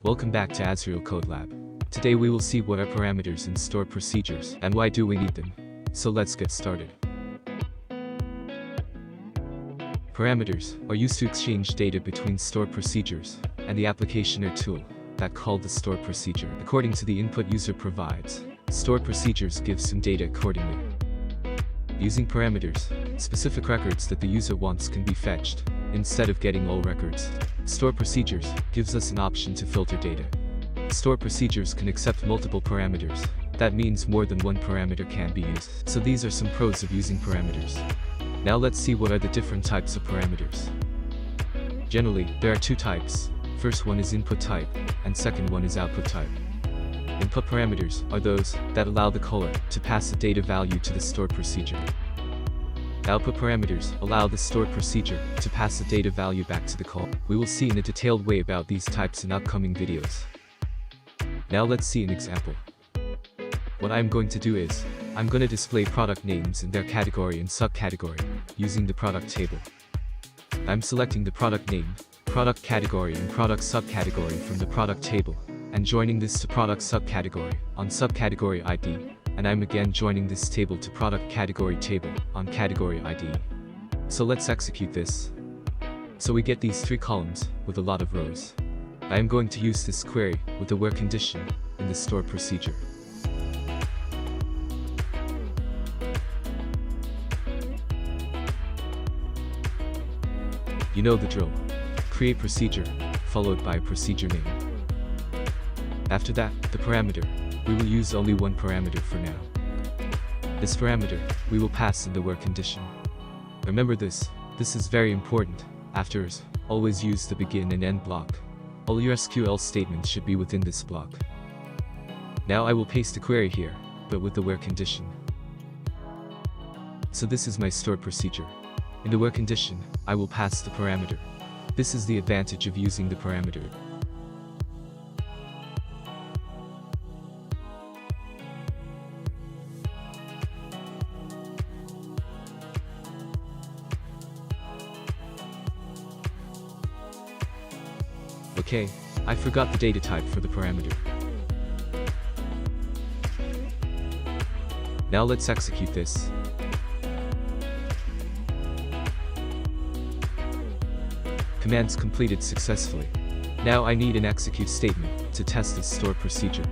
Welcome back to Azrael Code Lab. Today we will see what are parameters in stored procedures and why do we need them. So let's get started. Parameters are used to exchange data between stored procedures and the application or tool that called the stored procedure. According to the input user provides, stored procedures give some data accordingly. Using parameters, specific records that the user wants can be fetched, instead of getting all records. Stored procedures gives us an option to filter data. Stored procedures can accept multiple parameters. That means more than one parameter can be used. So these are some pros of using parameters. Now let's see what are the different types of parameters. Generally, there are two types. First one is input type, and second one is output type. Input parameters are those that allow the caller to pass the data value to the stored procedure. Output parameters allow the stored procedure to pass the data value back to the caller. We will see in a detailed way about these types in upcoming videos. Now let's see an example. What I'm going to do is, I'm going to display product names in their category and subcategory, using the product table. I'm selecting the product name, product category and product subcategory from the product table, and joining this to product subcategory on subcategory ID, and I'm again joining this table to product category table on category ID. So let's execute this. So we get these three columns with a lot of rows. I am going to use this query with the where condition in the stored procedure. You know the drill. Create procedure, followed by a procedure name. After that, the parameter. We will use only one parameter for now. This parameter, we will pass in the where condition. Remember this is very important. Afters, always use the begin and end block. All your SQL statements should be within this block. Now I will paste the query here, but with the where condition. So this is my stored procedure. In the where condition, I will pass the parameter. This is the advantage of using the parameter. Okay, I forgot the data type for the parameter. Now let's execute this. Commands completed successfully. Now I need an execute statement to test this stored procedure.